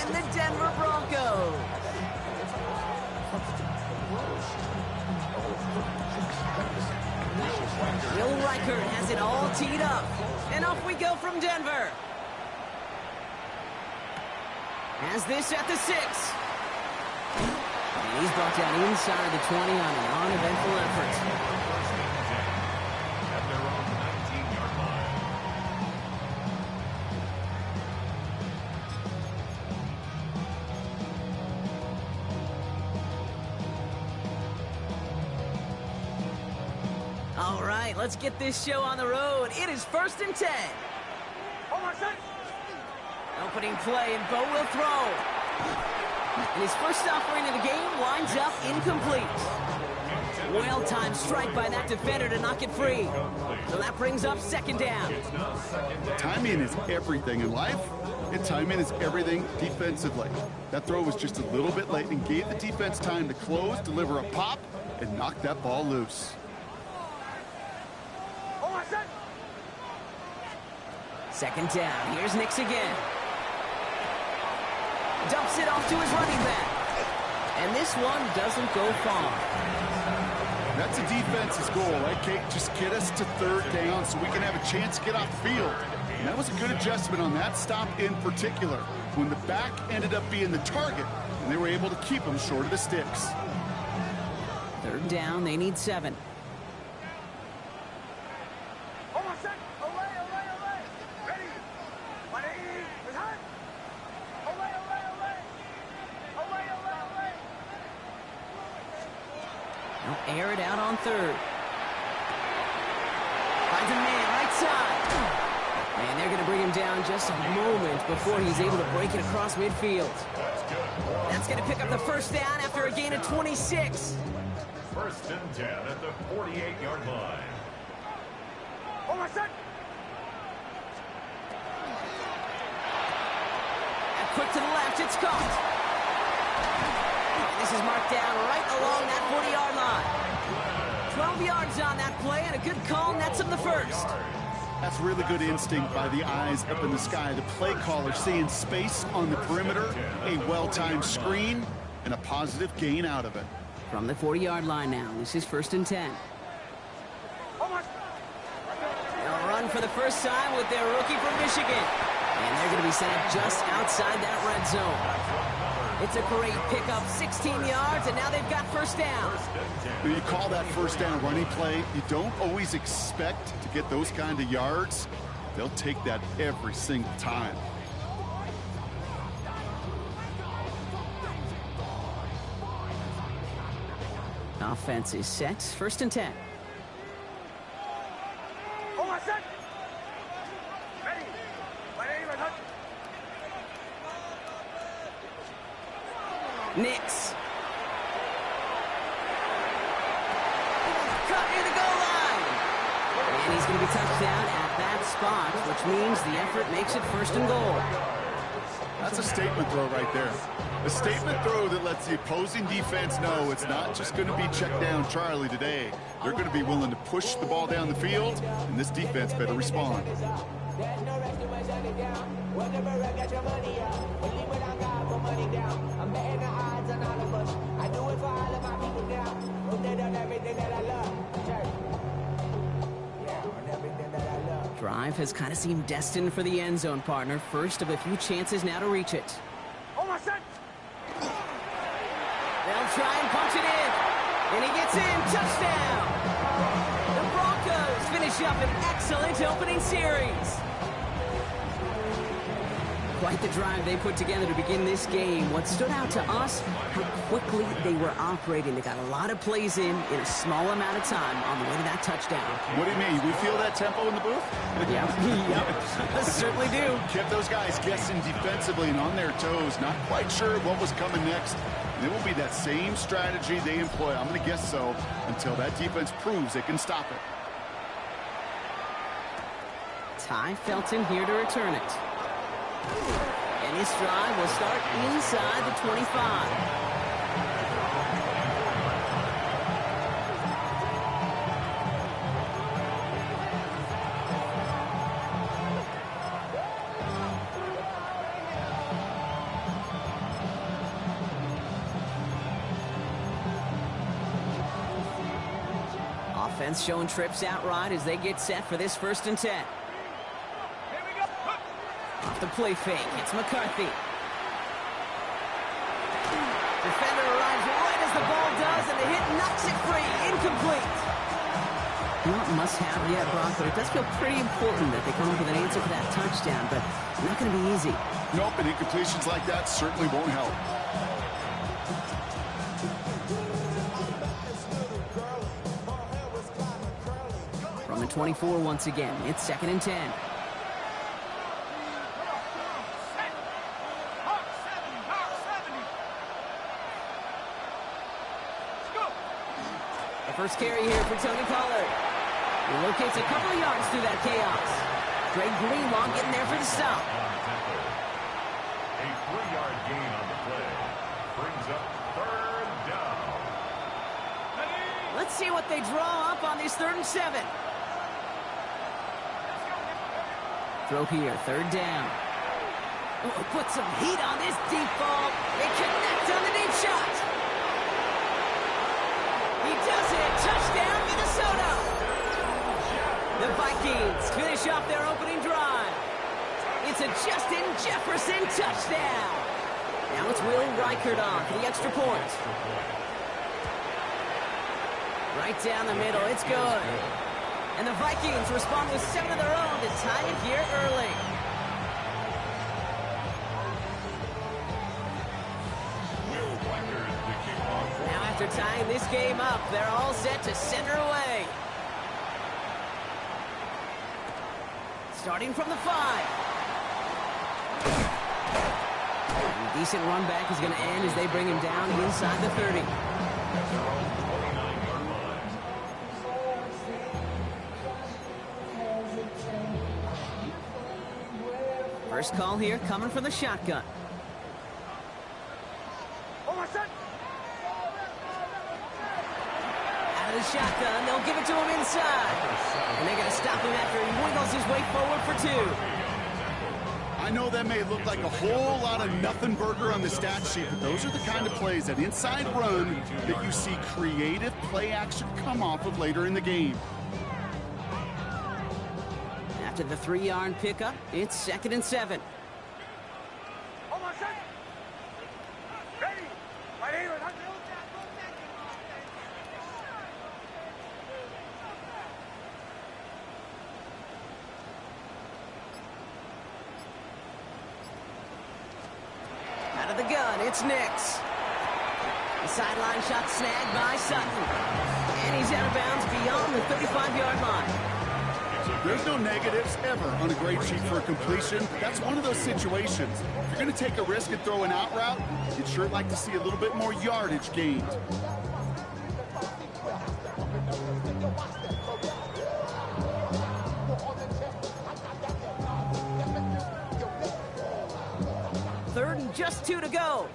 and the Denver Broncos. Will Reichert has it all teed up. And off we go from Denver. Has this at the 6. And he's brought down inside the 20 on an uneventful effort. At their own 19-yard line. All right, let's get this show on the road. It is 1st and 10. Opening play, and Bo will throw. And his first offering of the game winds up incomplete. Well-timed strike by that defender to knock it free. So that brings up 2nd down. Timing is everything in life, and timing is everything defensively. That throw was just a little bit late and gave the defense time to close, deliver a pop, and knock that ball loose. 2nd down. Here's Nix again. Dumps it off to his running back. And this one doesn't go far. That's a defense's goal, right, Kate? Just get us to 3rd down so we can have a chance to get off the field. And that was a good adjustment on that stop in particular, when the back ended up being the target, and they were able to keep him short of the sticks. 3rd down, they need 7. They'll air it out on 3rd. Finds a man right side. And they're going to bring him down just a moment before he's able to break it across midfield. That's going to pick up the 1st down after a gain of 26. 1st and 10 at the 48-yard line. And quick to the left, it's caught. This is marked down right along that 40-yard line. 12 yards on that play, and a good call nets him the 1st. That's really good instinct by the eyes up in the sky. The play caller seeing space on the perimeter, a well-timed screen, and a positive gain out of it. From the 40-yard line now, this is 1st and 10. They'll run for the first time with their rookie from Michigan. And they're going to be sent just outside that red zone. It's a great pickup, 16 yards, and now they've got 1st down. When you call that 1st down running play, you don't always expect to get those kind of yards. They'll take that every single time. Offense is set, 1st and 10. Nix. Cut near the goal line. And he's going to be touched down at that spot, which means the effort makes it 1st and goal. That's a statement throw right there. A statement throw that lets the opposing defense know it's not just going to be check down Charlie today. They're going to be willing to push the ball down the field, and this defense better respond. Drive has kind of seemed destined for the end zone, partner. First of a few chances now to reach it. They'll try and punch it in. And he gets in. Touchdown. The Broncos finish up an excellent opening series. Quite the drive they put together to begin this game. What stood out to us, how quickly they were operating. They got a lot of plays in a small amount of time on the way to that touchdown. What do you mean? We feel that tempo in the booth? Yep. Certainly do. Kept those guys guessing defensively and on their toes, not quite sure what was coming next. And it will be that same strategy they employ, I'm going to guess so, until that defense proves they can stop it. Ty Felton here to return it. And his drive will start inside the 25. Defense showing trips out right as they get set for this 1st and 10. Off the play fake, it's McCarthy. Defender arrives right as the ball does, and the hit knocks it free. Incomplete. Not must-have yet, Brock, but it does feel pretty important that they come up with an answer for that touchdown, but it's not going to be easy. Nope, and incompletions like that certainly won't help. From the 24 once again, it's 2nd and 10. The first carry here for Tony Pollard. He locates a couple of yards through that chaos. Greg Greenlaw getting there for the stop. A 3-yard gain on the play. Brings up 3rd down. Let's see what they draw up on this 3rd and 7. Throw here, 3rd down. Oh, put some heat on this deep ball. They connect on the deep shot. He does it. Touchdown, Minnesota. The Vikings finish off their opening drive. It's a Justin Jefferson touchdown. Now it's Will Reichert on for the extra point. Right down the middle. It's good. And the Vikings respond with 7 of their own to tie it here early. Now after tying this game up, they're all set to center away. Starting from the 5. A decent run back is going to end as they bring him down inside the 30. First call here coming from the shotgun. Out of the shotgun, they'll give it to him inside. And they're going to stop him after he wiggles his way forward for 2. I know that may look like a whole lot of nothing burger on the stat sheet, but those are the kind of plays, that inside run, that you see creative play action come off of later in the game. After the 3-yard pickup, it's 2nd and 7. Out of the gun, it's Nix. The sideline shot snagged by Sutton. And he's out of bounds beyond the 35-yard line. There's no negatives ever on a grade sheet for a completion. That's one of those situations. If you're going to take a risk and throw an out route, you'd sure like to see a little bit more yardage gained. Third and just 2 to go.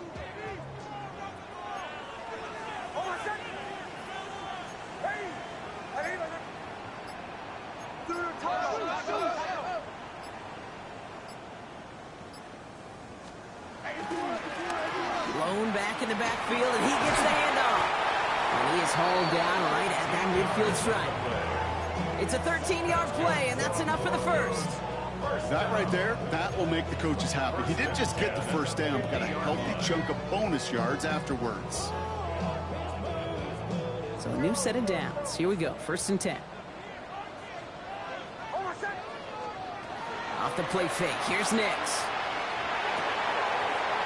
Blown back in the backfield, and he gets the handoff. And he is hauled down right at that midfield stripe. It's a 13-yard play, and that's enough for the first. That right there, that will make the coaches happy. He didn't just get the first down, but got a healthy chunk of bonus yards afterwards. So a new set of downs. Here we go, 1st and 10. Off the play fake, here's Nix.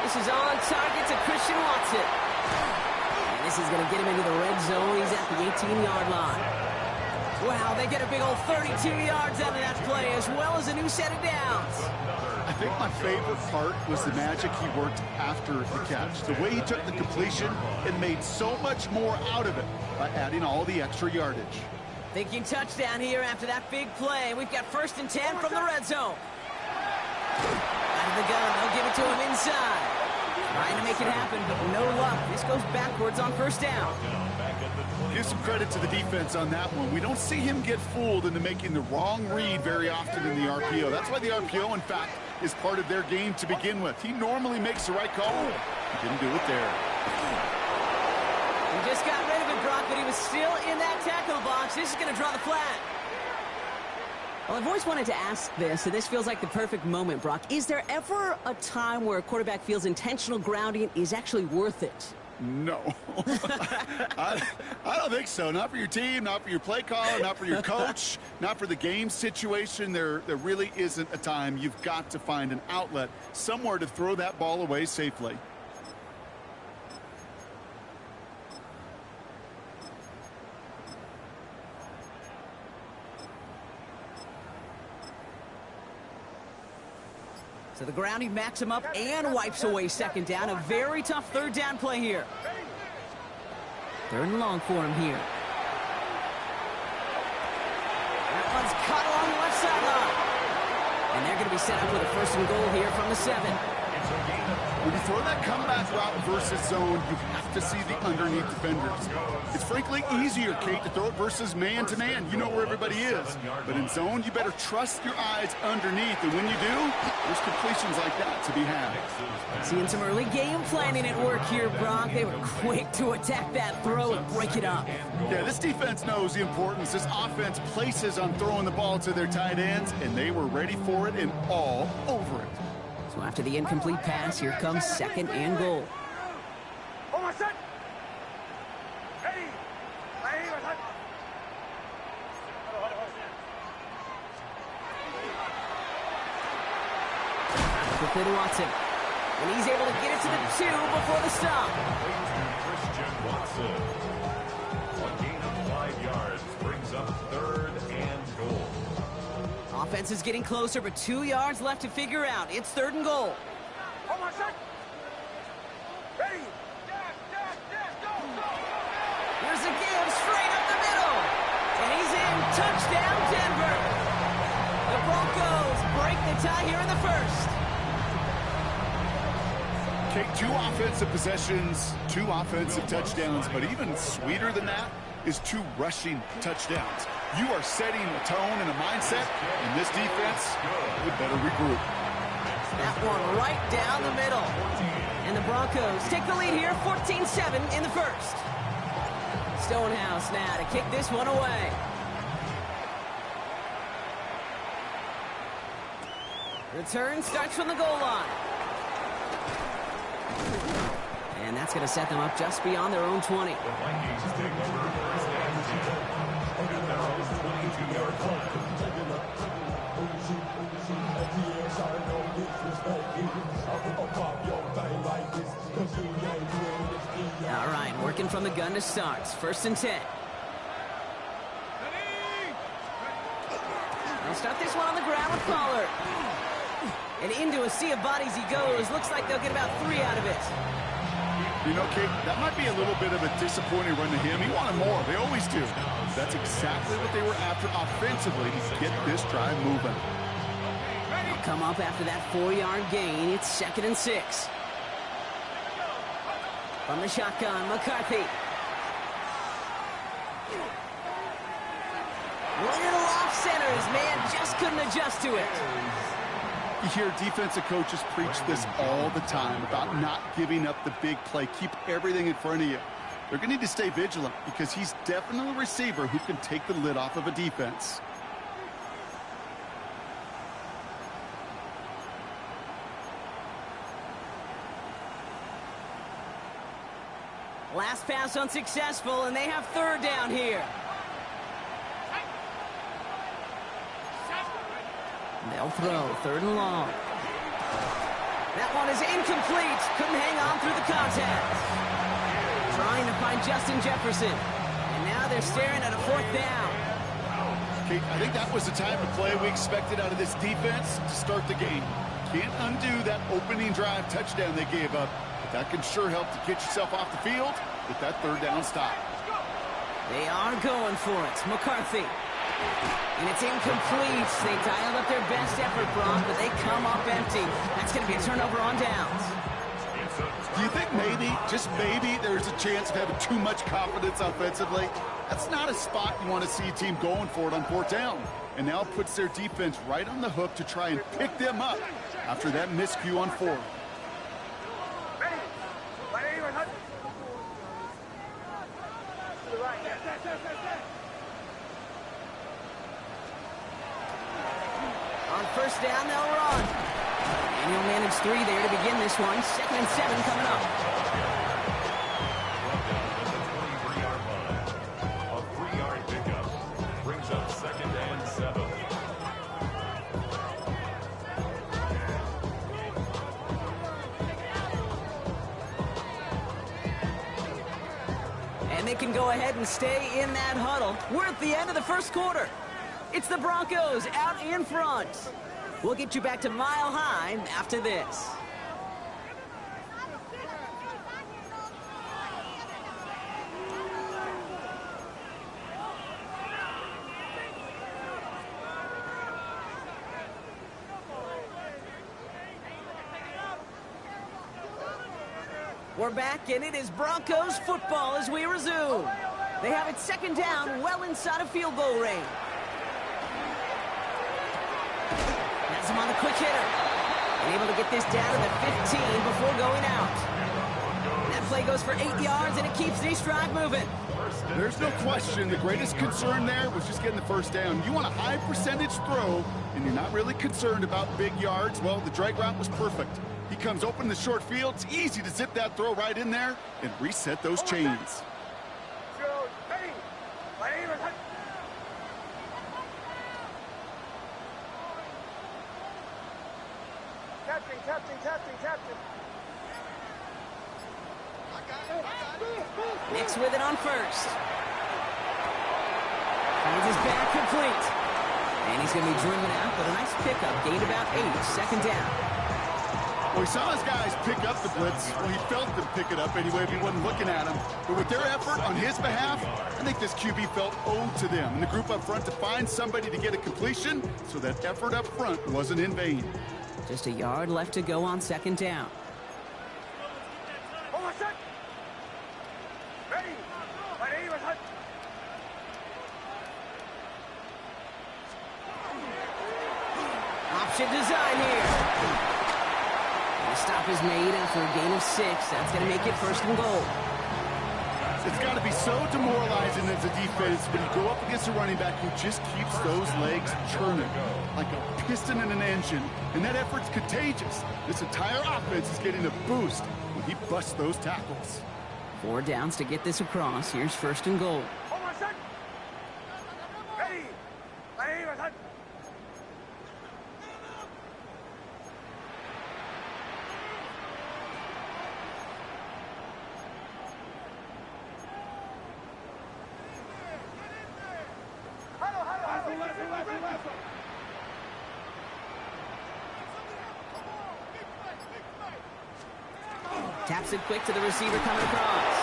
This is on target to Christian Watson. And this is going to get him into the red zone. He's at the 18-yard line. Wow, they get a big old 32 yards out of that play, as well as a new set of downs. I think my favorite part was the magic he worked after the catch. The way he took the completion and made so much more out of it by adding all the extra yardage. Thinking touchdown here after that big play. We've got 1st and 10 from the red zone. Out of the gun, they'll give it to him inside. Trying to make it happen, but no luck. This goes backwards on 1st down. Give some credit to the defense on that one. We don't see him get fooled into making the wrong read very often in the RPO. That's why the RPO, in fact, is part of their game to begin with. He normally makes the right call. He didn't do it there. He just got rid of it, Brock, but he was still in that tackle box. This is going to draw the flag. Well, I've always wanted to ask this, and this feels like the perfect moment, Brock. Is there ever a time where a quarterback feels intentional grounding is actually worth it? No. I don't think so. Not for your team, not for your play caller, not for your coach, not for the game situation. There really isn't a time. You've got to find an outlet, somewhere to throw that ball away safely. So the grounding backs him up and wipes away second down. A very tough third down play here. Third and long for him here. That one's caught along the left sideline. And they're going to be set up with a first and goal here from the 7. When you throw that comeback route versus zone, you have to see the underneath defenders. It's frankly easier, Kate, to throw it versus man-to-man. You know where everybody is. But in zone, you better trust your eyes underneath. And when you do, there's completions like that to be had. Seeing some early game planning at work here, Brock. They were quick to attack that throw and break it up. Yeah, this defense knows the importance this offense places on throwing the ball to their tight ends, and they were ready for it and all over it. So after the incomplete pass, here comes second and goal. Quickly to Watson. And he's able to get it to the 2 before the stop. Christian Watson. A gain of 5 yards brings up third and goal. Offense is getting closer, but 2 yards left to figure out. It's third and goal. Here's a give straight up the middle. And he's in. Touchdown, Denver. The Broncos break the tie here in the first. Take 2 offensive possessions, 2 offensive touchdowns, but even sweeter than that is 2 rushing touchdowns. You are setting a tone and a mindset, and this defense would better regroup. That one right down the middle. And the Broncos take the lead here, 14-7 in the first. Stonehouse now to kick this one away. Return starts from the goal line. And that's going to set them up just beyond their own 20. The Vikings take over first and 10 at their own 22-yard line. All right, working from the gun to start. First and 10. They'll start this one on the ground with Pollard. And into a sea of bodies he goes. Looks like they'll get about 3 out of it. You know, Kate, that might be a little bit of a disappointing run to him. He wanted more. They always do. That's exactly what they were after offensively to get this drive moving. They'll come up after that 4-yard gain. It's second and 6. From the shotgun, McCarthy. Little off center. His man just couldn't adjust to it. You hear defensive coaches preach this all the time about not giving up the big play. Keep everything in front of you. They're going to need to stay vigilant because he's definitely a receiver who can take the lid off of a defense. Last pass unsuccessful, and they have third down here. They'll throw third and long. That one is incomplete. Couldn't hang on through the contact. Trying to find Justin Jefferson. And now they're staring at a 4th down. Kate, I think that was the type of play we expected out of this defense to start the game. Can't undo that opening drive touchdown they gave up. But that can sure help to get yourself off the field with that third down stop. They are going for it. McCarthy. And it's incomplete. They dialed up their best effort, Brock, but they come up empty. That's going to be a turnover on downs. Do you think maybe, just maybe, there's a chance of having too much confidence offensively? That's not a spot you want to see a team going for it on 4th down. And now it puts their defense right on the hook to try and pick them up after that miscue on 4th. On first down, they'll run. And he'll manage 3 there to begin this one. 2nd and 7 coming up. A 3-yard pickup brings up 2nd and 7. And they can go ahead and stay in that huddle. We're at the end of the first quarter. It's the Broncos out in front. We'll get you back to Mile High after this. We're back, and it is Broncos football as we resume. They have it 2nd down, well inside of field goal range. Has him on the quick hitter. And able to get this down to the 15 before going out. That play goes for 8 yards, and it keeps the drive moving. There's no question the greatest concern there was just getting the first down. You want a high percentage throw, and you're not really concerned about big yards. Well, the drag route was perfect. He comes open in the short field. It's easy to zip that throw right in there and reset those chains. Captain. Nix with it on first. Finds his back complete. And he's going to be driven out, but a nice pickup. Gained about 8. 2nd down. Well, he saw his guys pick up the blitz. Well, he felt them pick it up anyway if he wasn't looking at him. But with their effort on his behalf, I think this QB felt owed to them. And the group up front to find somebody to get a completion, so that effort up front wasn't in vain. Just a yard left to go on 2nd down. Option design here. The stop is made after a gain of 6. That's going to make it 1st and goal. It's got to be so demoralizing as a defense when you go up against a running back who just keeps those legs churning like a piston in an engine, and that effort's contagious. This entire offense is getting a boost when he busts those tackles. 4 downs to get this across. Here's 1st and goal. Taps it quick to the receiver coming across.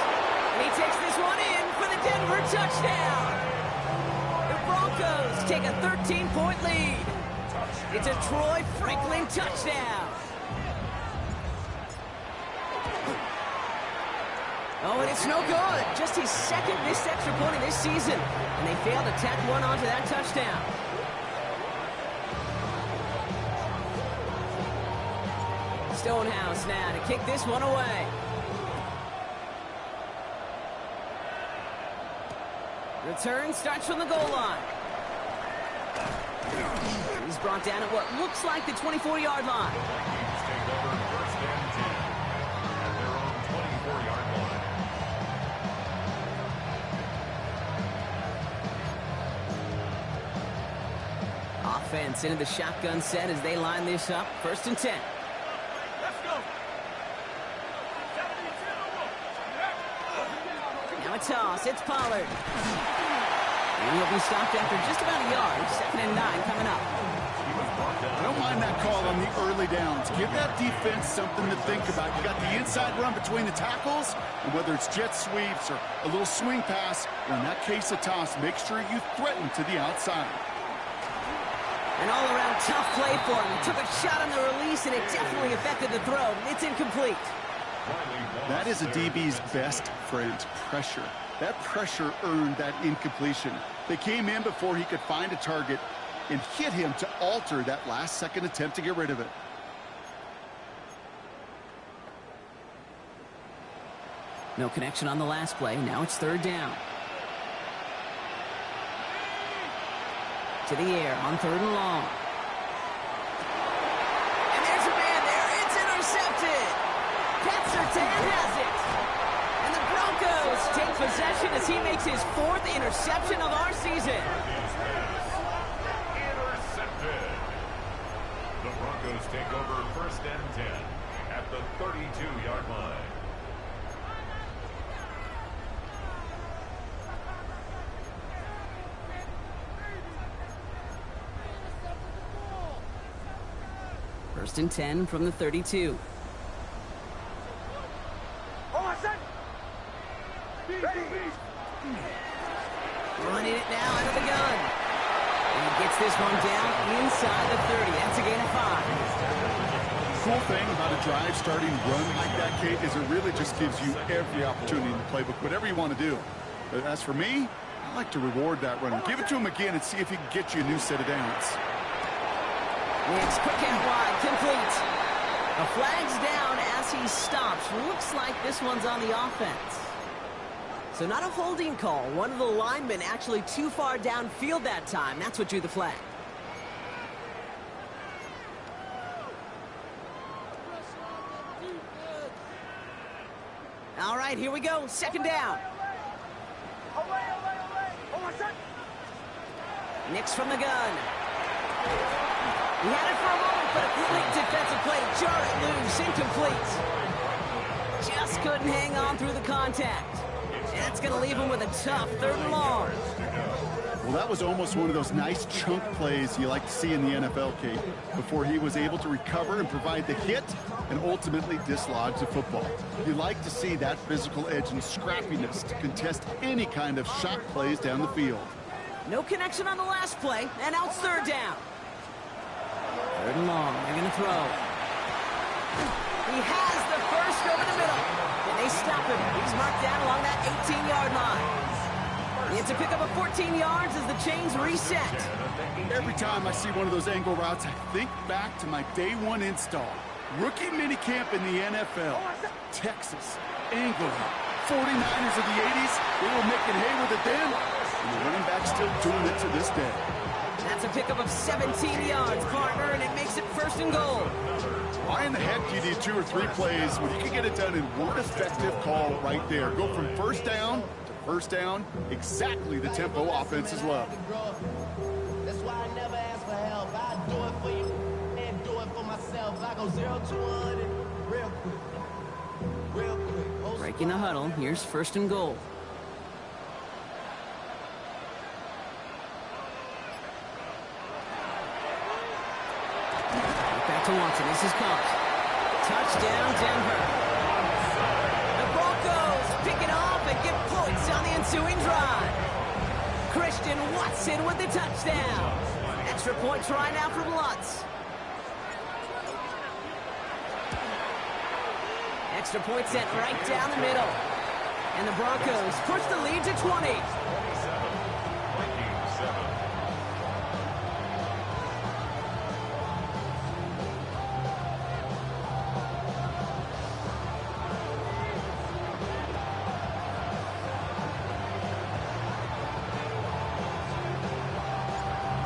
And he takes this one in for the Denver touchdown. The Broncos take a 13-point lead. It's a Troy Franklin touchdown. Oh, and it's no good. Just his 2nd missed extra point of this season. And they failed to tack one onto that touchdown. Stonehouse now to kick this one away. Return starts from the goal line. He's brought down at what looks like the 24-yard line. Vikings take over 1st and 10 at their own 24-yard line. Offense into the shotgun set as they line this up. 1st and 10. Now a toss. It's Pollard. And he'll be stopped after just about a yard. 2nd and 9 coming up. I don't mind that call on the early downs. Give that defense something to think about. You got the inside run between the tackles, and whether it's jet sweeps or a little swing pass, or in that case a toss, make sure you threaten to the outside. An all-around tough play for him. He took a shot on the release, and it definitely affected the throw. It's incomplete. That is a DB's best friend, pressure. That pressure earned that incompletion. They came in before he could find a target and hit him to alter that last-second attempt to get rid of it. No connection on the last play. Now it's 3rd down. To the air on 3rd and long. And there's a man there. It's intercepted. Pat Surtain has it. And the Broncos take possession as he makes his 4th interception of our season. Intercepted. The Broncos take over 1st and 10 at the 32-yard line. First and 10 from the 32. Running it now out of the gun. And he gets this one down inside the 30. That's a gain of 5. Cool thing about a drive starting run like that, Kate, is it really just gives you every opportunity in the playbook, whatever you want to do. But as for me, I like to reward that runner. Give it to him again and see if he can get you a new set of downs. It's quick out wide, complete. A flag's down as he stops. Looks like this one's on the offense. So not a holding call. One of the linemen actually too far downfield that time. That's what drew the flag. All right, here we go. 2nd down. Nix from the gun. He had it for a moment, but a quick defensive play to jar it loose. Incomplete. Just couldn't hang on through the contact. And that's going to leave him with a tough 3rd and long. Well, that was almost one of those nice chunk plays you like to see in the NFL, Kate, before he was able to recover and provide the hit and ultimately dislodge the football. You like to see that physical edge and scrappiness to contest any kind of shot plays down the field. No connection on the last play, and now it's 3rd down. 3rd and long, they're going to throw. He has the first over the middle, and they stop him. He's marked down along that 18-yard line. It's a pickup of 14 yards as the chains reset. Every time I see one of those angle routes, I think back to my day 1 install. Rookie minicamp in the NFL. Texas, angle route. 49ers of the 80s, they were making hay with it then, and the running back's still doing it to this day. That's a pickup of 17 yards, partner, and it makes it 1st and goal. Why in the heck do you need 2 or 3 plays when you can get it done in one effective call right there? Go from 1st down to 1st down, exactly the tempo offenses love. That's why I never ask for help. I do it for you and do it for myself. I go 0 to 100 real quick. Real quick. Breaking the huddle, here's 1st and goal. Back to Watson, this is caught. Touchdown, Denver. The Broncos pick it off and get points on the ensuing drive. Christian Watson with the touchdown. Extra point try now from Lutz. Extra point sent right down the middle. And the Broncos push the lead to 20.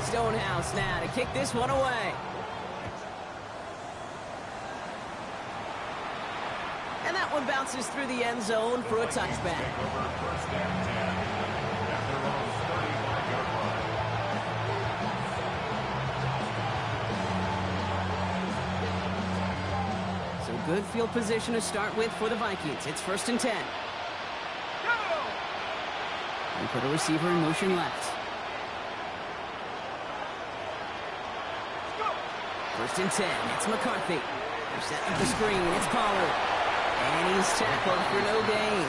Stonehouse now to kick this one away. And that one bounces through the end zone for a touchback. So good field position to start with for the Vikings. It's 1st and 10. And put a receiver in motion left. 1st and 10. It's McCarthy. They're setting up the screen. It's Pollard. And he's tackled for no gain.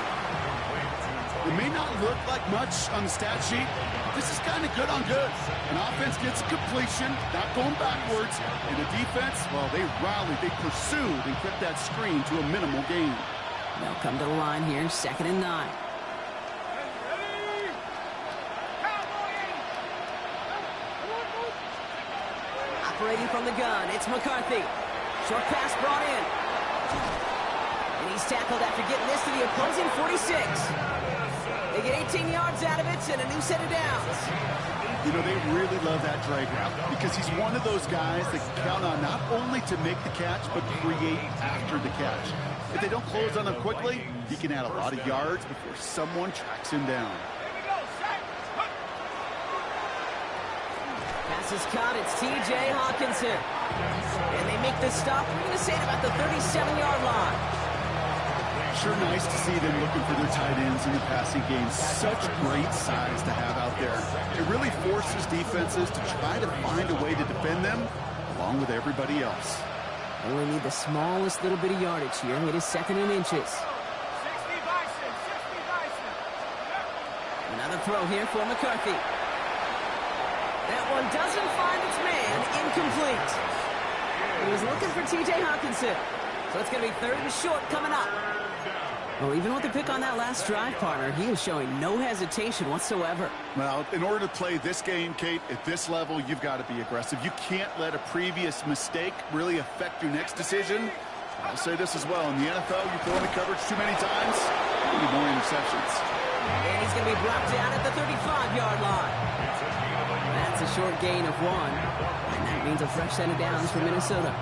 It may not look like much on the stat sheet. This is kind of good on good. An offense gets a completion, not going backwards. And the defense, well, they rallied, they pursued, and kept that screen to a minimal gain. They'll come to the line here, 2nd and 9. Operating from the gun, it's McCarthy. Short pass brought in. And he's tackled after getting this to the opposing 46. They get 18 yards out of it and a new set of downs. You know, they really love that drag route because he's one of those guys that can count on not only to make the catch, but create after the catch. If they don't close on him quickly, he can add a lot of yards before someone tracks him down. Pass is caught. It's T.J. Hawkinson. And they make the stop. We're going to say it about the 37-yard line. Sure nice to see them looking for their tight ends in the passing game. Such great size to have out there. It really forces defenses to try to find a way to defend them along with everybody else. Only need the smallest little bit of yardage here. It is 2nd and inches. Another throw here for McCarthy. That one doesn't find its man. Incomplete. He was looking for T.J. Hawkinson. So it's going to be 3rd and short coming up. Well, even with the pick on that last drive, partner, he is showing no hesitation whatsoever. Well, in order to play this game, Kate, at this level, you've got to be aggressive. You can't let a previous mistake really affect your next decision. I'll say this as well. In the NFL, you throw in the coverage too many times, you need more interceptions. And he's going to be brought down at the 35-yard line. That's a short gain of 1. And that means a fresh set of downs for Minnesota.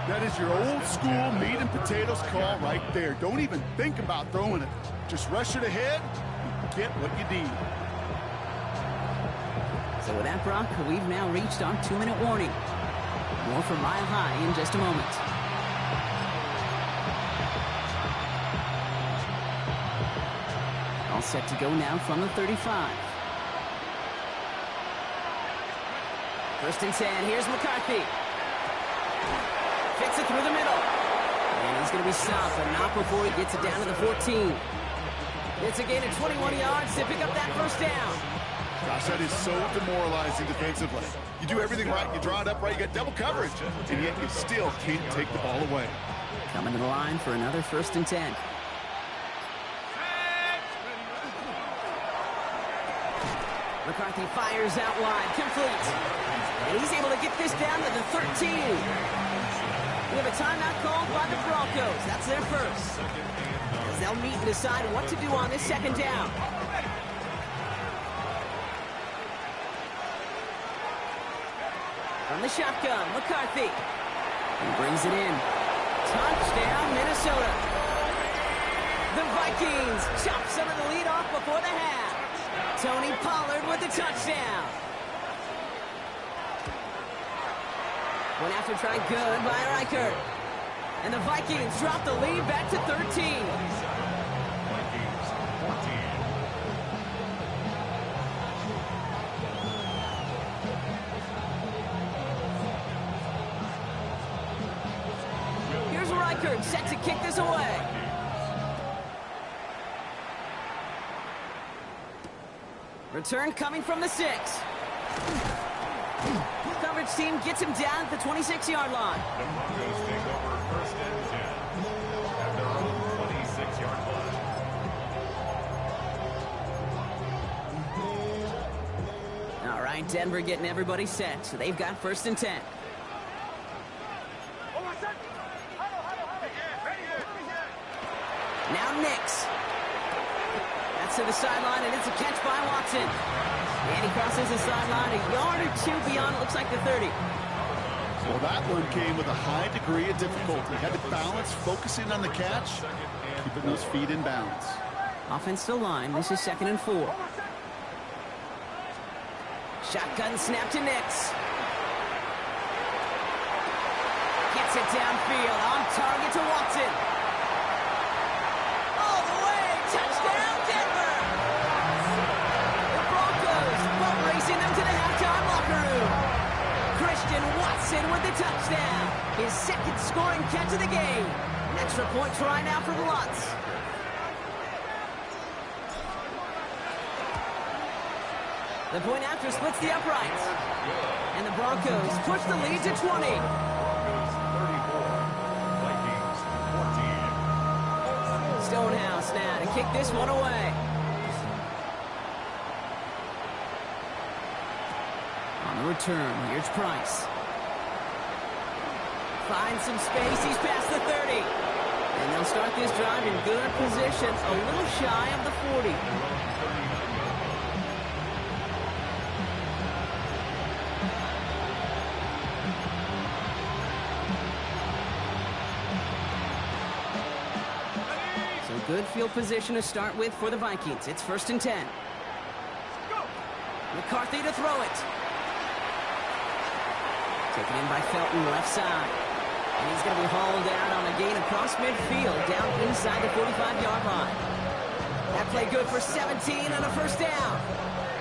That is your old school meat and potatoes call right there. Don't even think about throwing it. Just rush it ahead and get what you need. So with that, Brock, we've now reached our 2-minute warning. More from Mile High in just a moment. All set to go now from the 35. 1st and 10. Here's McCarthy. Fits it through the middle. And he's going to be stopped, but not before he gets it down to the 14. It's a gain of 21 yards to pick up that 1st down. Gosh, that is so demoralizing defensively. You do everything right, you draw it up right, you got double coverage, and yet you still can't take the ball away. Coming to the line for another 1st and 10. McCarthy fires out wide, complete. And he's able to get this down to the 13. We have a timeout called by the Broncos. That's their first. As they'll meet and decide what to do on this 2nd down. From the shotgun, McCarthy. He brings it in. Touchdown, Minnesota. The Vikings chop some of the lead off before the half. Tony Pollard with the touchdown. Went after try good by Reichert. And the Vikings drop the lead back to 13. Vikings 14. Here's Reichert set to kick this away. Return coming from the 6. Coverage team gets him down at the 26-yard line. The Broncos take over 1st and 10 at their own 26-yard line. All right, Denver getting everybody set. So they've got 1st and 10. Now Nix. That's to the sideline, and it's a catch by Watson. And he crosses the sideline a yard or 2 beyond, it looks like the 30. Well, that one came with a high degree of difficulty. Had to balance, focusing on the catch, keeping those feet in bounds. Offensive line, this is 2nd and 4. Shotgun snap to Nix. Gets it downfield, on target to Watson. All the way, touchdown Denver! The Broncos boat racing them to the halftime locker room. Christian Watson with the touchdown. His 2nd scoring catch of the game. An extra point try now for the Lutz. The point after splits the uprights. And the Broncos push the lead to 20. Broncos 34, Vikings 14. Stonehouse now to kick this one away. On the return, here's Price. Finds some space, he's past the 30. And they'll start this drive in good position, a little shy of the 40. So good field position to start with for the Vikings. It's 1st and 10. McCarthy to throw it. Taken in by Felton, left side. And he's going to be hauled down on a gain across midfield, down inside the 45-yard line. That play good for 17 and a first down.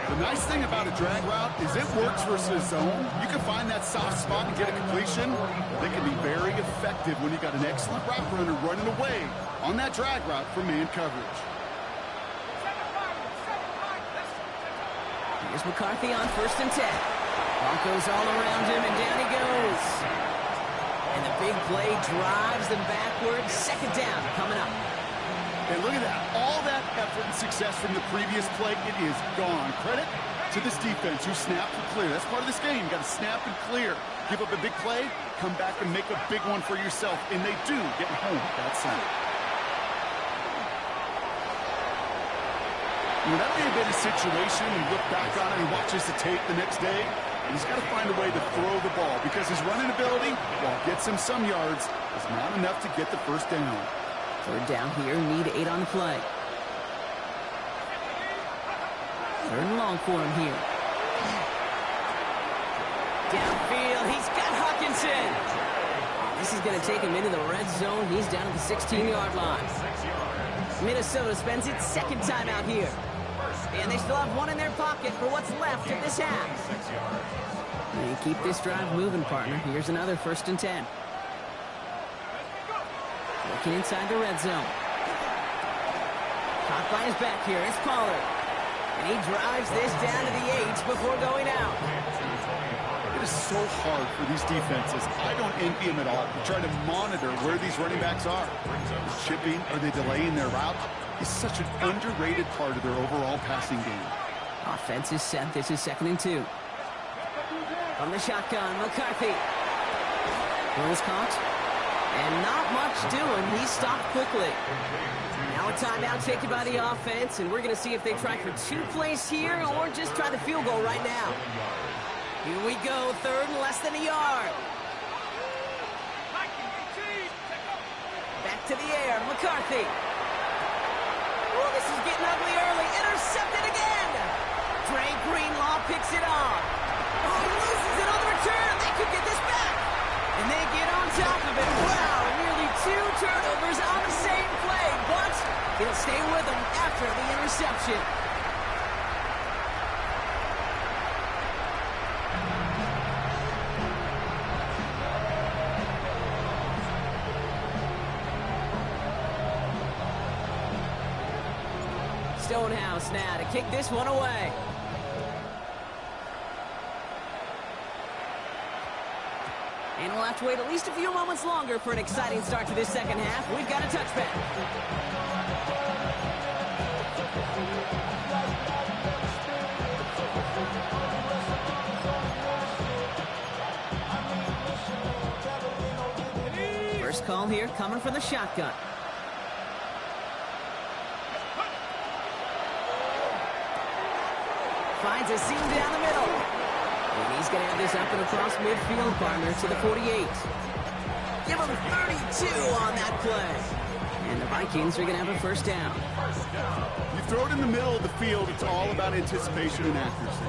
The nice thing about a drag route is it works versus zone. You can find that soft spot and get a completion. They can be very effective when you got an excellent route runner running away on that drag route for man coverage. Here's McCarthy on 1st and 10. Broncos all around him, and down he goes. And the big play drives them backwards. 2nd down coming up. And look at that. All that effort and success from the previous play, it is gone. Credit to this defense who snapped and clear. That's part of this game. You got to snap and clear. Give up a big play, come back and make a big one for yourself. And they do get home at that center. That may have been a situation, and look back on it and watches the tape the next day. He's got to find a way to throw the ball because his running ability, while it gets him some yards, is not enough to get the first down. 3rd down here, need 8 on the play. 3rd and long for him here. Downfield, he's got Hawkinson. This is going to take him into the red zone. He's down at the 16-yard line. Minnesota spends its 2nd time out here. And they still have 1 in their pocket for what's left of this half. They keep this drive moving, partner. Here's another 1st and 10. Looking inside the red zone. Caught by his back here. It's Pollard. And he drives this down to the 8 before going out. It is so hard for these defenses. I don't envy them at all. They're trying to monitor where these running backs are. Chipping, are they delaying their route? It's such an underrated part of their overall passing game. Offense is set. This is 2nd and 2. From the shotgun, McCarthy. Throws caught. And not much doing. He stopped quickly. Now a timeout taken by the offense, and we're going to see if they try for 2 plays here or just try the field goal right now. Here we go, 3rd and less than a yard. Back to the air, McCarthy. Oh, this is getting ugly early. Intercepted again. Dre Greenlaw picks it off. Oh, he loses it on the return. They could get this back. And they get on top of it. Wow, nearly 2 turnovers on the same play. But it'll stay with them after the interception. Stonehouse now to kick this one away. And we'll have to wait at least a few moments longer for an exciting start to this 2nd half. We've got a touchback. First call here coming from the shotgun. Finds a seam down the middle. And he's going to have this up and across midfield, partner, to the 48. Give him 32 on that play. And the Vikings are going to have a 1st down. You throw it in the middle of the field, it's all about anticipation and accuracy.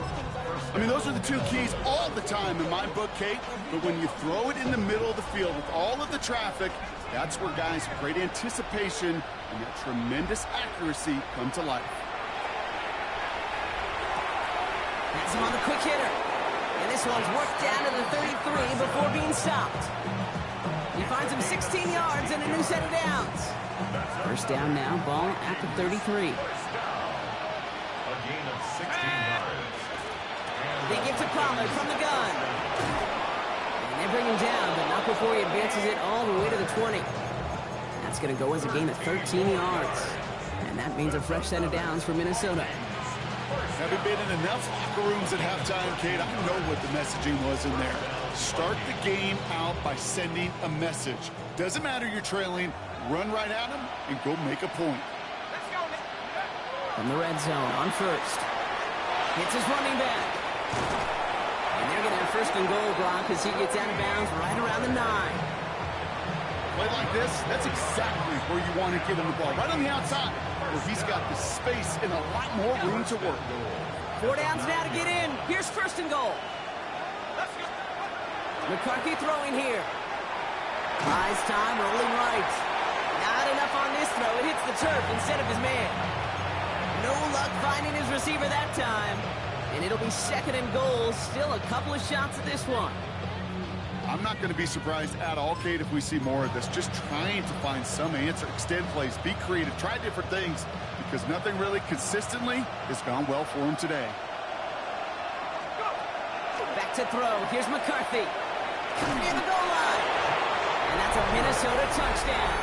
I mean, those are the 2 keys all the time in my book, Kate. But when you throw it in the middle of the field with all of the traffic, that's where guys with great anticipation and that tremendous accuracy come to life. Has him on the quick hitter. And this one's worked down to the 33 before being stopped. He finds him 16 yards and a new set of downs. 1st down now, ball at the 33. A gain of 16 yards. They give to Pollard from the gun. And they bring him down, but not before he advances it all the way to the 20. That's going to go as a gain of 13 yards. And that means a fresh set of downs for Minnesota. Having been in enough locker rooms at halftime, Kate, I know what the messaging was in there. Start the game out by sending a message. Doesn't matter you're trailing, run right at them and go make a point. From the red zone on first. Hits his running back. And they're going to have first and goal, Brock, as he gets out of bounds right around the 9. Play like this, that's exactly where you want to get him the ball. Right on the outside, where he's got the space and a lot more room to work. 4 downs now to get in. Here's first and goal. McCarthy throwing here. Buys time, rolling right. Not enough on this throw. It hits the turf instead of his man. No luck finding his receiver that time. And it'll be second and goal. Still a couple of shots at this one. I'm not going to be surprised at all, Kate, if we see more of this. Just trying to find some answer, extend plays, be creative, try different things, because nothing really consistently has gone well for him today. Back to throw. Here's McCarthy. Coming near the goal line. And that's a Minnesota touchdown.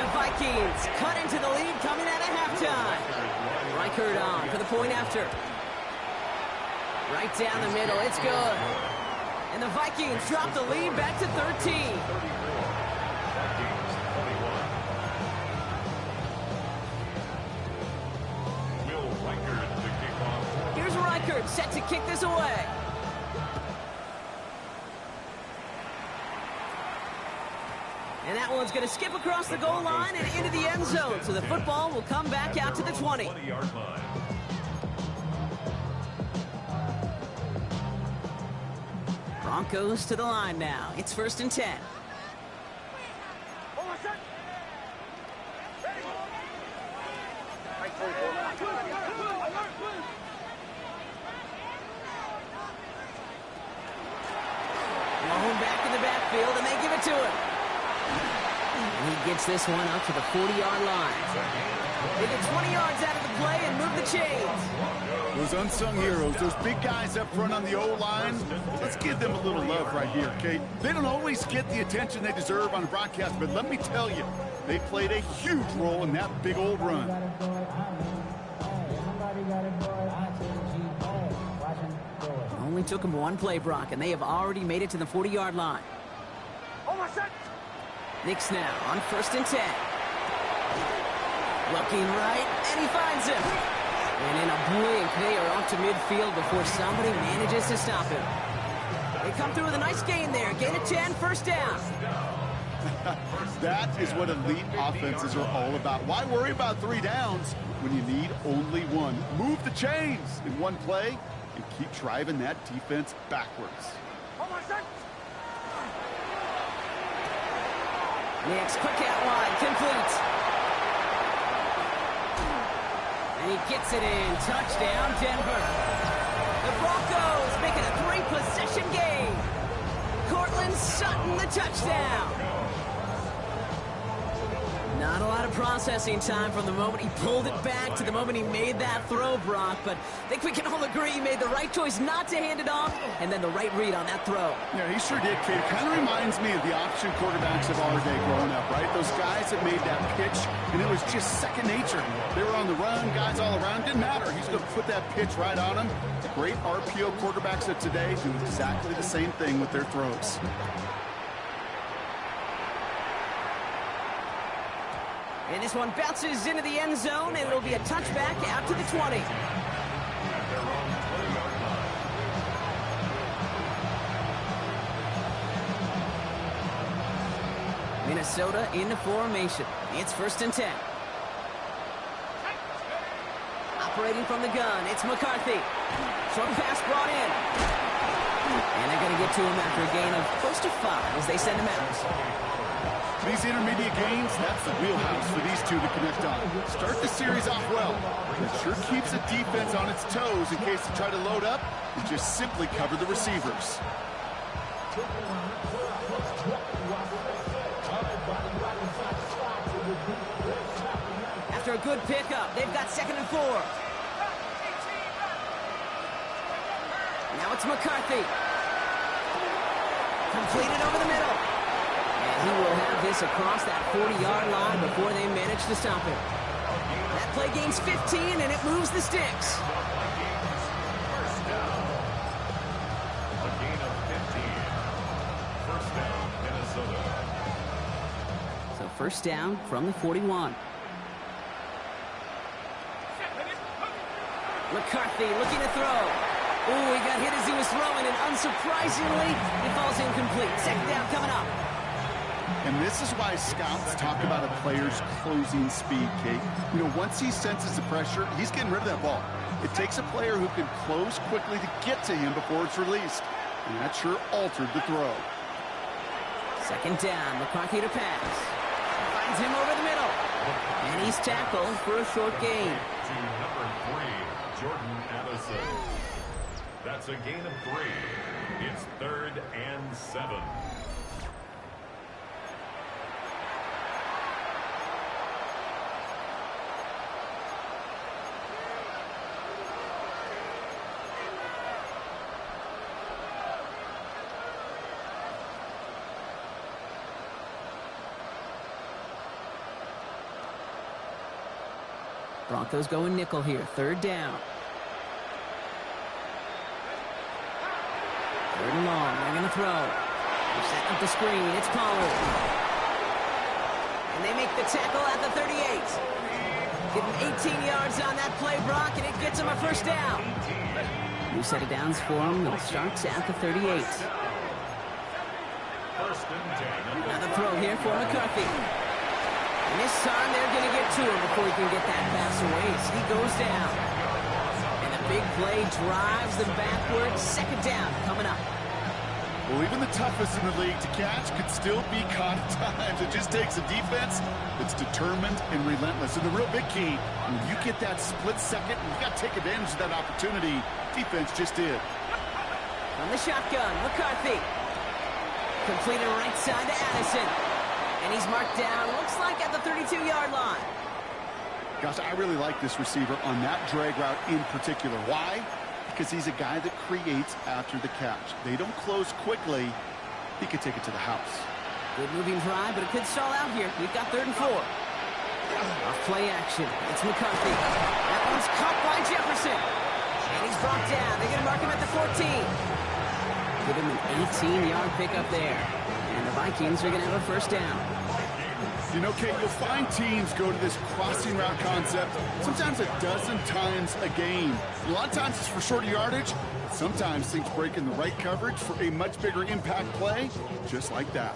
The Vikings cut into the lead coming out of halftime. Reichert on for the point after. Right down the middle. It's good. And the Vikings drop the lead back to 13. Here's Reichert set to kick this away. And that one's going to skip across the goal line and into the end zone. So the football will come back out to the 20. Broncos to the line now. It's first and 10. Mahone back in the backfield, and they give it to him. And he gets this one up to the 40-yard line. They get 20 yards out of the play and move the chains. Those unsung heroes, those big guys up front on the O-line, let's give them a little love right here, Kate. They don't always get the attention they deserve on the broadcast, but let me tell you, they played a huge role in that big old run. Only took them one play, Brock, and they have already made it to the 40-yard line. Nix now on first and 10. Looking right, and he finds him. And in a blink, they are off to midfield before somebody manages to stop him. They come through with a nice gain there. Gain of 10, first down. That is what elite offenses are all about. Why worry about 3 downs when you need only one? Move the chains in one play and keep driving that defense backwards. Nix, quick out wide, complete. And he gets it in. Touchdown, Denver. The Broncos make it a 3-possession game. Cortland Sutton, the touchdown. Not a lot of processing time from the moment he pulled it back to the moment he made that throw, Brock. But I think we can all agree he made the right choice not to hand it off, and then the right read on that throw. Yeah, he sure did, Kate. Kind of reminds me of the option quarterbacks of our day growing up, right? Those guys that made that pitch, and it was just second nature. They were on the run, guys all around. Didn't matter. He's going to put that pitch right on them. Great RPO quarterbacks of today do exactly the same thing with their throws. And this one bounces into the end zone, and it'll be a touchback out to the 20. Minnesota into formation. It's first and 10. Operating from the gun, it's McCarthy. Short pass brought in. And they're going to get to him after a gain of close to 5 as they send him out. These intermediate gains, that's the wheelhouse for these two to connect on. Start the series off well. It sure keeps the defense on its toes in case they try to load up and just simply cover the receivers. After a good pickup, they've got second and 4. Now it's McCarthy. Completed over the middle. And he will have this across that 40-yard line before they manage to stop him. That play gains 15, and it moves the sticks. First down. A gain of 15. First down, Minnesota. So first down from the 41. McCarthy looking to throw. Ooh, he got hit as he was throwing, and unsurprisingly, he falls incomplete. Second down coming up. And this is why scouts talk about a player's closing speed, Kate. You know, once he senses the pressure, he's getting rid of that ball. It takes a player who can close quickly to get to him before it's released. And that sure altered the throw. Second down, McCarthy to pass. Finds him over the middle. And he's tackled for a short gain. To number 3, Jordan Addison. That's a gain of 3. It's 3rd and 7. Broncos going nickel here. Third down. Third and long. They're going to throw. They're setting up the screen. It's Pollard. And they make the tackle at the 38. Give him 18 yards on that play, Brock, and it gets him a first down. New set of downs for him. It starts at the 38. Another throw here for McCarthy. And this time they're going to get to him before he can get that pass away as he goes down. And the big play drives them backwards. Second down coming up. Well, even the toughest in the league to catch could still be caught at times. It just takes a defense that's determined and relentless. And the real big key, when you get that split second, you've got to take advantage of that opportunity. Defense just did. From the shotgun, McCarthy. Completed right side to Addison. And he's marked down, looks like at the 32-yard line. Gosh, I really like this receiver on that drag route in particular. Why? Because he's a guy that creates after the catch. They don't close quickly. He could take it to the house. Good moving drive, but it could stall out here. We've got 3rd and 4. Off play action. It's McCarthy. That one's caught by Jefferson. And he's brought down. They're going to mark him at the 14. Give him an 18-yard pickup there. And the Vikings are going to have a first down. You know, Kate, you'll find teams go to this crossing route concept sometimes a dozen times a game. A lot of times it's for shorter yardage. Sometimes things break in the right coverage for a much bigger impact play, just like that.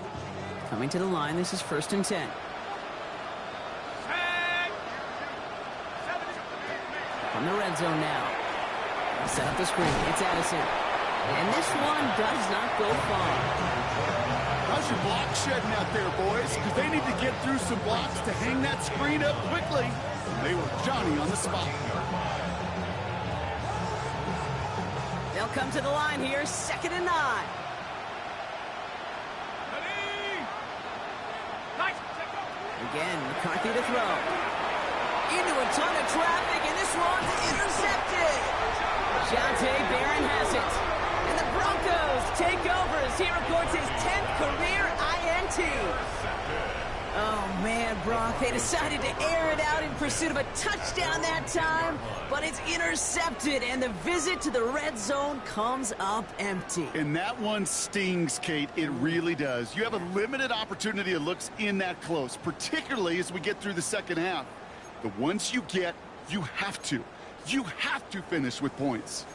Coming to the line, this is 1st and 10. From the red zone now. They'll set up the screen. It's Addison. And this one does not go far. How's your block shedding out there, boys? Because they need to get through some blocks to hang that screen up quickly. They were Johnny on the spot. They'll come to the line here, 2nd and 9. Again, McCarthy to throw. Into a ton of traffic, and this one's intercepted. Jonte Barron has it. And the Broncos take over as he records his 10th career INT. Oh, man, Brock, they decided to air it out in pursuit of a touchdown that time, but it's intercepted, and the visit to the red zone comes up empty. And that one stings, Kate. It really does. You have a limited opportunity that looks in that close, particularly as we get through the second half. The ones you get, you have to finish with points.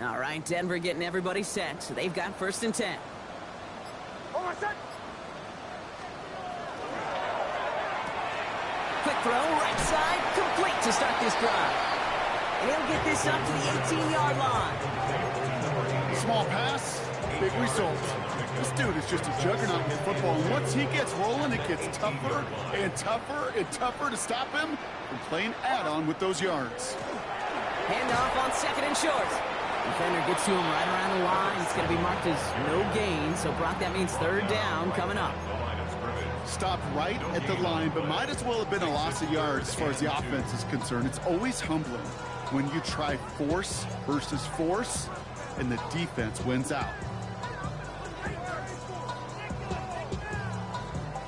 All right, Denver getting everybody set. So they've got 1st and 10. Quick throw, right side, complete to start this drive. And he'll get this up to the 18-yard line. Small pass, big result. This dude is just a juggernaut in football. And once he gets rolling, it gets tougher and tougher and tougher to stop him from playing add-on with those yards. Handoff on 2nd and short. Defender gets to him right around the line. It's going to be marked as no gain. So, Brock, that means 3rd down coming up. Stopped right at the line, but might as well have been a loss of yards as far as the offense is concerned. It's always humbling when you try force versus force, and the defense wins out.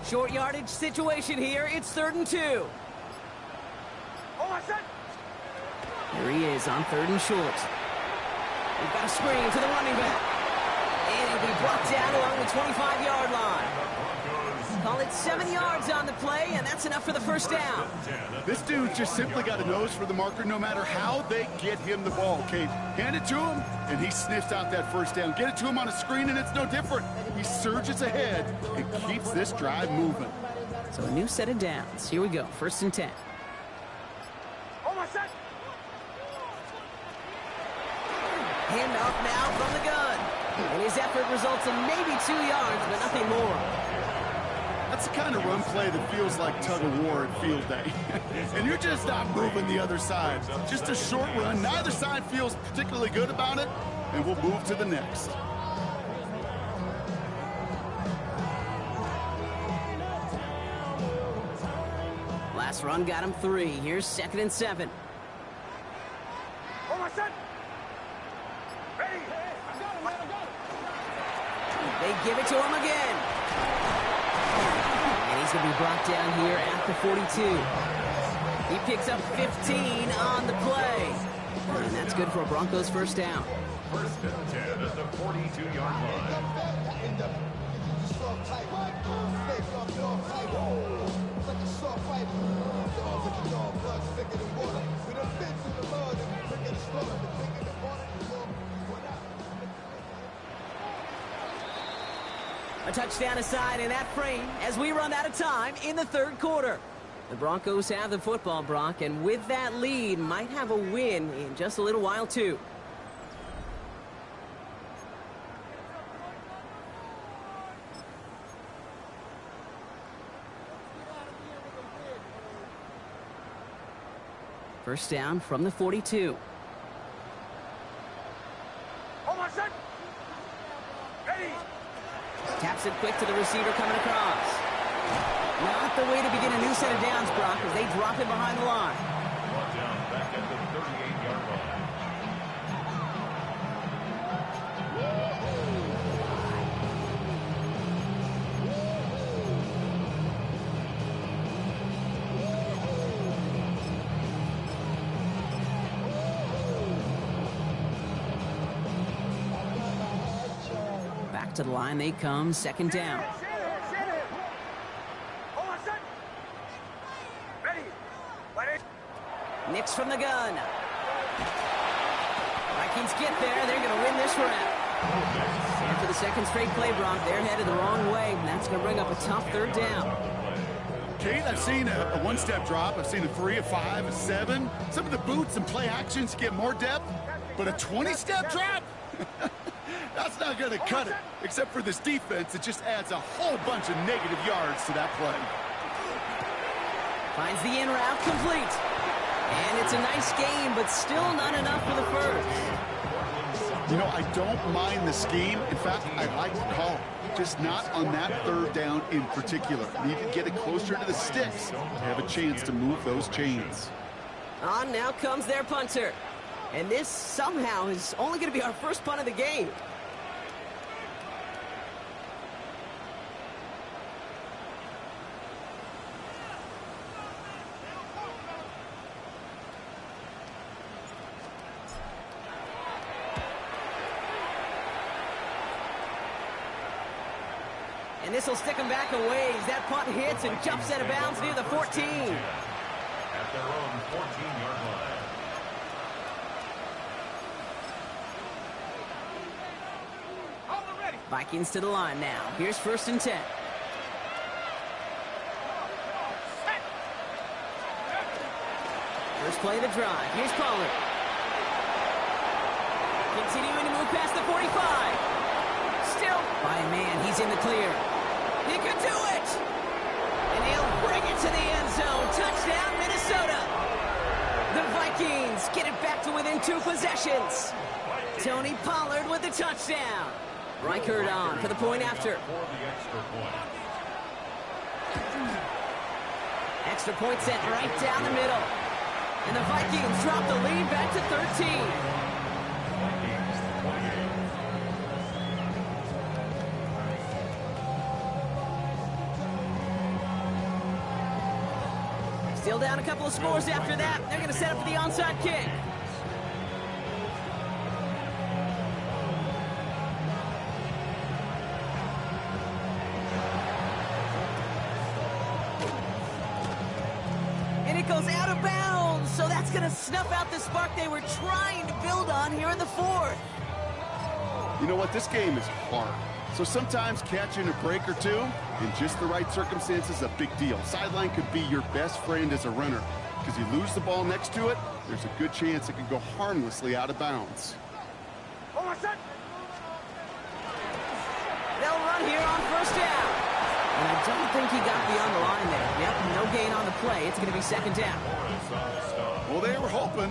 Short yardage situation here. It's 3rd and 2. Here he is on 3rd and short. We've got a screen to the running back. down along the 25-yard line. Call it 7 yards on the play, and that's enough for the first down. This dude just simply got a nose for the marker no matter how they get him the ball, Kate. Hand it to him, and he sniffs out that first down. Get it to him on a screen, and it's no different. He surges ahead and keeps this drive moving. So a new set of downs. Here we go, 1st and 10. Hand off now from the gun. And his effort results in maybe 2 yards, but nothing more. That's the kind of run play that feels like tug-of-war at field day. And you're just not moving the other side. Just a short run. Neither side feels particularly good about it, and we'll move to the next. Last run got him 3. Here's 2nd and 7. They give it to him again. And he's going to be brought down here at the 42. He picks up 15 on the play. And that's good for a Broncos first down. 1st and 10 at the 42-yard line. A touchdown aside in that frame as we run out of time in the 3rd quarter. The Broncos have the football, Brock, and with that lead, might have a win in just a little while, too. First down from the 42. Taps it quick to the receiver coming across. Not the way to begin a new set of downs, Brock, as they drop it behind the line. Brought down back at the 38-yard line. Back to the line they come, 2nd down. Nix from the gun. Vikings get there. They're going to win this round. And for the 2nd straight play, Brock, they're headed the wrong way, and that's going to bring up a tough 3rd down. Kate, I've seen a one-step drop. I've seen a 3, a 5, a 7. Some of the boots and play actions get more depth, but a 20-step drop? That's not going to cut it. Except for this defense, it just adds a whole bunch of negative yards to that play. Finds the in route complete. And it's a nice game, but still not enough for the first. You know, I don't mind the scheme. In fact, I like the call. Just not on that 3rd down in particular. Need to get it closer to the sticks to have a chance to move those chains. On now comes their punter. And this somehow is only going to be our first punt of the game. And this will stick him back a ways. That punt hits and jumps out of bounds near the 14. At their own 14-yard line. Vikings to the line now. Here's 1st and 10. First play of the drive. Here's Pollard. Continuing to move past the 45. Still by a man. He's in the clear. He could do it. And he'll bring it to the end zone. Touchdown, Minnesota. The Vikings get it back to within 2 possessions. Tony Pollard with the touchdown. Reichert on for the point after. Extra point set right down the middle. And the Vikings drop the lead back to 13. Still down a couple of scores after that. They're going to set up for the onside kick. it goes out of bounds. So that's going to snuff out the spark they were trying to build on here in the fourth. You know what? This game is hard. So sometimes catching a break or two in just the right circumstances is a big deal. Sideline could be your best friend as a runner, because you lose the ball next to it, there's a good chance it could go harmlessly out of bounds. They'll run here on first down. And I don't think he got beyond the line there. Yep, no gain on the play. It's going to be second down. Well, they were hoping.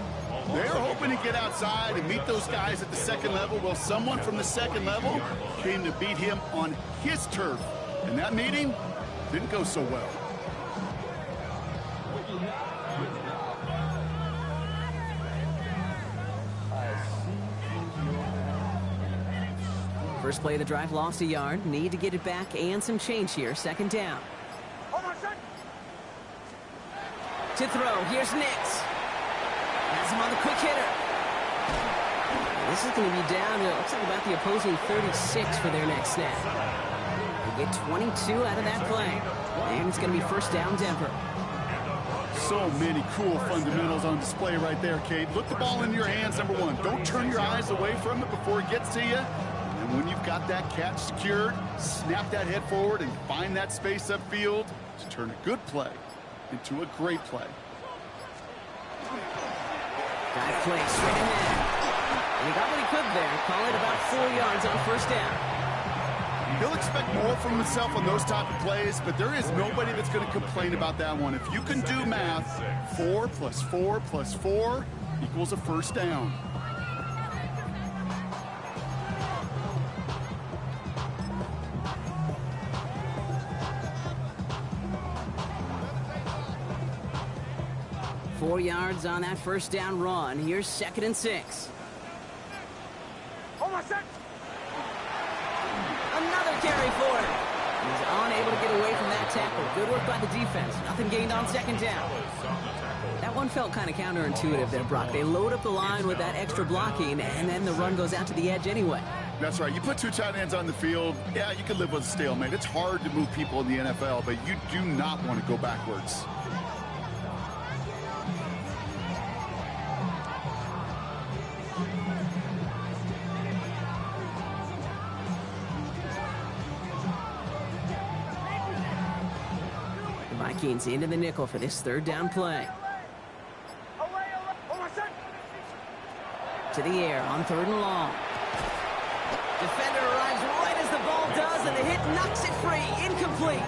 They were hoping to get outside and meet those guys at the second level. Well, someone from the second level came to beat him on his turf. And that meeting didn't go so well. First play of the drive lost a yard. Need to get it back and some change here. Second down. To throw. Here's Nix. Has him on the quick hitter. This is going to be down to, looks like about the opposing 36 for their next snap. They get 22 out of that play. And it's going to be first down Denver. So many cool fundamentals on display right there, Kate. Look the ball in your hands, number one. Don't turn your eyes away from it before it gets to you. And when you've got that catch secured, snap that head forward and find that space upfield to turn a good play into a great play. Got it played straight ahead. And he got what he could there. Call it about 4 yards on first down. He'll expect more from himself on those type of plays, but there is nobody that's going to complain about that one. If you can do math, 4 plus 4 plus 4 equals a first down. Four yards on that first down run. Here's second and 6. Another carry for him. He's unable to get away from that tackle. Good work by the defense. Nothing gained on second down. That one felt kind of counterintuitive there, Brock. They load up the line with that extra blocking, and then the run goes out to the edge anyway. That's right. You put two tight ends on the field, yeah, you can live with a stalemate. It's hard to move people in the NFL, but you do not want to go backwards. Vikings into the nickel for this third down play. To the air on third and long. Defender arrives right as the ball does, and the hit knocks it free. Incomplete.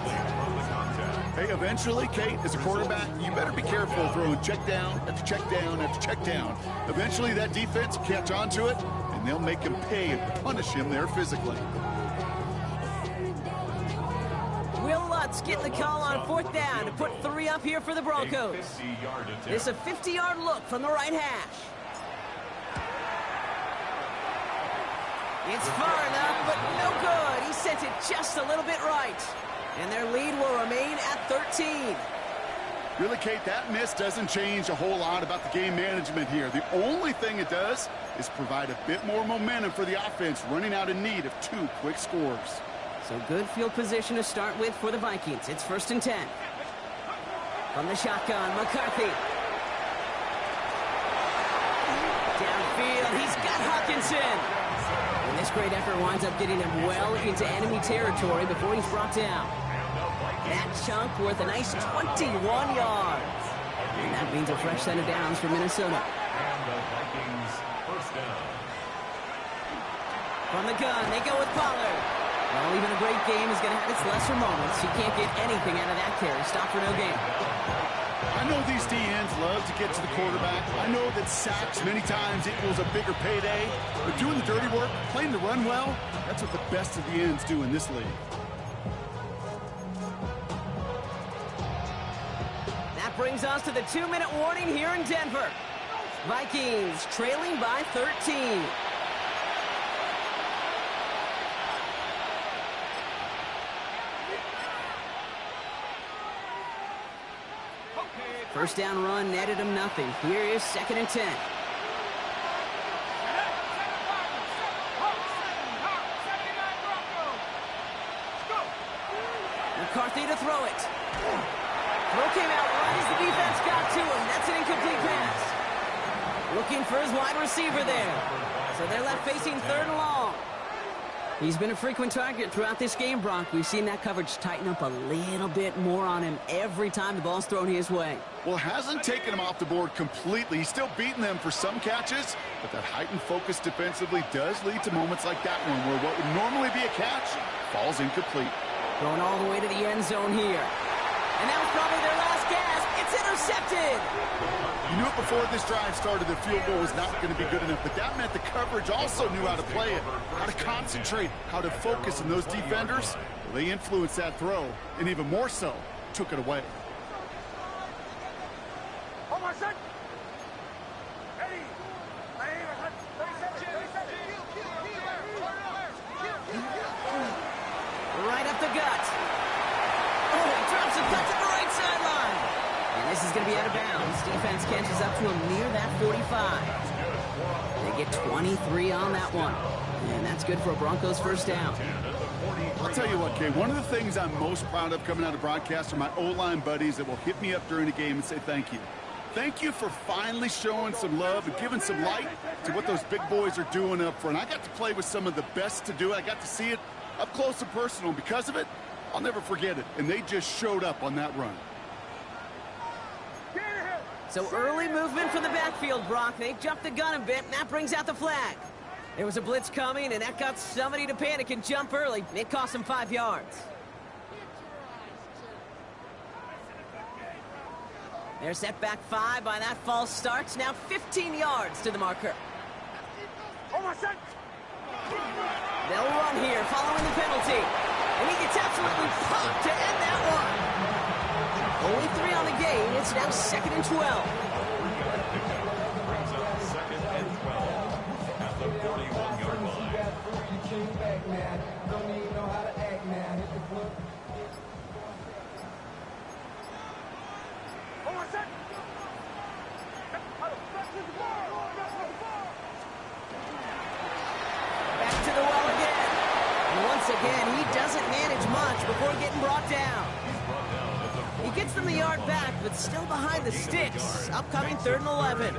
Hey, eventually, Kate, as a quarterback, you better be careful throwing check down after check down after check down. Eventually, that defense will catch on to it, and they'll make him pay and punish him there physically. Will Lutz get the call on fourth down to put 3 up here for the Broncos. It's a 50-yard look from the right hash. It's far enough, but no good. He sent it just a little bit right. And their lead will remain at 13. Really, Kate, that miss doesn't change a whole lot about the game management here. The only thing it does is provide a bit more momentum for the offense, running out in need of 2 quick scores. So good field position to start with for the Vikings. It's first and 10. From the shotgun, McCarthy. Downfield, he's got Hawkinson. And this great effort winds up getting him well into enemy territory before he's brought down. That chunk worth a nice 21 yards. And that means a fresh set of downs for Minnesota. And the Vikings first down. From the gun, they go with Pollard. Well, even a great game is going to have its lesser moments. He can't get anything out of that carry. Stop for no gain. I know these DNs love to get to the quarterback. I know that sacks many times equals a bigger payday. But doing the dirty work, playing the run well, that's what the best of the ends do in this league. That brings us to the 2-minute warning here in Denver. Vikings trailing by 13. First down run netted him nothing. Here is second and 10. McCarthy to throw it. Throw came out right as the defense got to him. That's an incomplete pass. Looking for his wide receiver there. So they're left facing third and long. He's been a frequent target throughout this game, Brock. We've seen that coverage tighten up a little bit more on him every time the ball's thrown his way. Well, hasn't taken him off the board completely. He's still beating them for some catches, but that heightened focus defensively does lead to moments like that one where what would normally be a catch falls incomplete. Going all the way to the end zone here. And that was probably their last gasp. It's intercepted. You knew it before this drive started, the field goal was not going to be good enough, but that meant the coverage also knew how to play it, how to concentrate, how to focus, and those defenders, well, they influenced that throw, and even more so, took it away. Right up the gut. Oh, he drops a cut to the right sideline. And this is going to be out of bounds. Defense catches up to him near that 45. They get 23 on that one. And that's good for a Broncos first down. I'll tell you what, Kay, one of the things I'm most proud of coming out of broadcast are my O-line buddies that will hit me up during the game and say thank you. Thank you for finally showing some love and giving some light to what those big boys are doing up front. I got to play with some of the best to do it. I got to see it up close and personal. Because of it, I'll never forget it. And they just showed up on that run. So early movement from the backfield, Brock. They jumped the gun a bit, and that brings out the flag. There was a blitz coming, and that got somebody to panic and jump early. It cost them 5 yards. They're set back 5 by that false start. Now 15 yards to the marker. They'll run here following the penalty. And he gets absolutely pumped to end that one. Only 3 on the game. It's now 2nd and 12. Brings up 2nd and 12 at the 41-yard line. Back to the well again. And once again, he doesn't manage much before getting brought down. He gets them the yard back, but still behind the sticks. Upcoming 3rd and 11.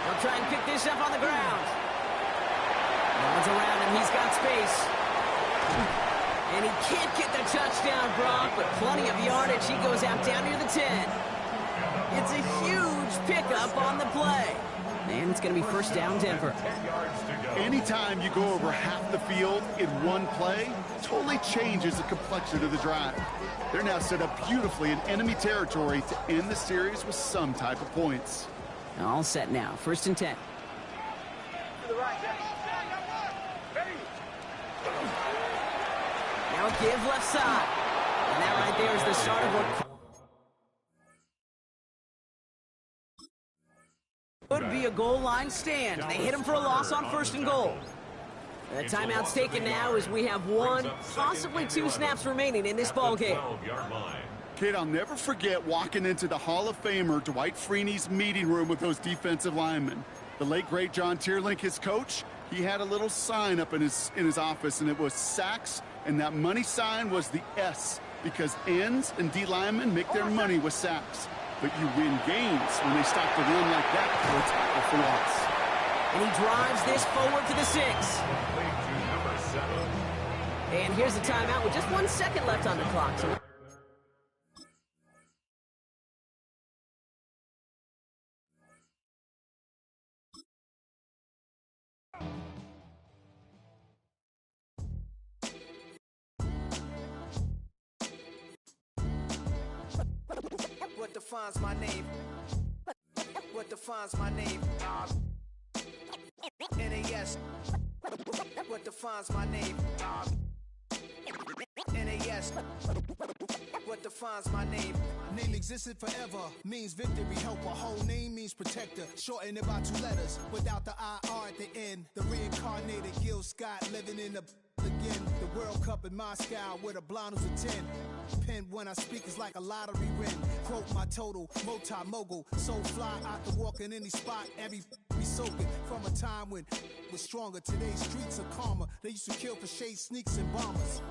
They'll try and pick this up on the ground. No one's around him. He's got space. And he can't get the touchdown, Brock, but plenty of yardage. He goes out down near the 10. It's a huge pickup on the play. And it's going to be first down, Denver. Anytime you go over half the field in one play, totally changes the complexion of the drive. They're now set up beautifully in enemy territory to end the series with some type of points. All set now. 1st and 10. Now give left side. And that right there is the start of what could be a goal line stand. They hit him for a loss on 1st and goal. The timeout's taken now as we have 1, possibly 2 snaps remaining in this ball game. Kid, I'll never forget walking into the Hall of Famer Dwight Freeney's meeting room with those defensive linemen. The late, great John Tierlink, his coach, he had a little sign up in his office, and it was sacks, and that money sign was the S, because ends and D linemen make their money with sacks. But you win games when they stop to run like that for a tackle for loss. And he drives this forward to the 6. And here's the timeout with just 1 second left on the clock. So what defines my name? What defines my name? NAS. What defines my name? NAS. What defines my name? Name existed forever, means victory, helper. Whole name means protector. Shorten it by 2 letters, without the IR at the end. The reincarnated Gil Scott living in the again. The World Cup in Moscow with a blonde who's a 10. Pen when I speak is like a lottery win. Quote my total, multi-mogul. So fly, I can walk in any spot, every be soaking. From a time when was stronger, today's streets are calmer. They used to kill for shade sneaks and bombers.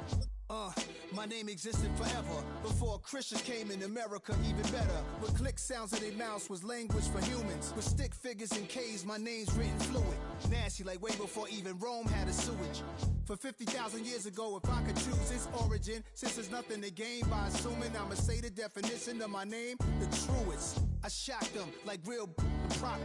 My name existed forever. Before Christians came in America, even better. With click sounds in their mouths was language for humans. With stick figures and K's, my name's written fluid. Nasty like way before even Rome had a sewage. For 50,000 years ago, if I could choose its origin, since there's nothing to gain by assuming, I'ma say the definition of my name, the truest. I shocked them like real product.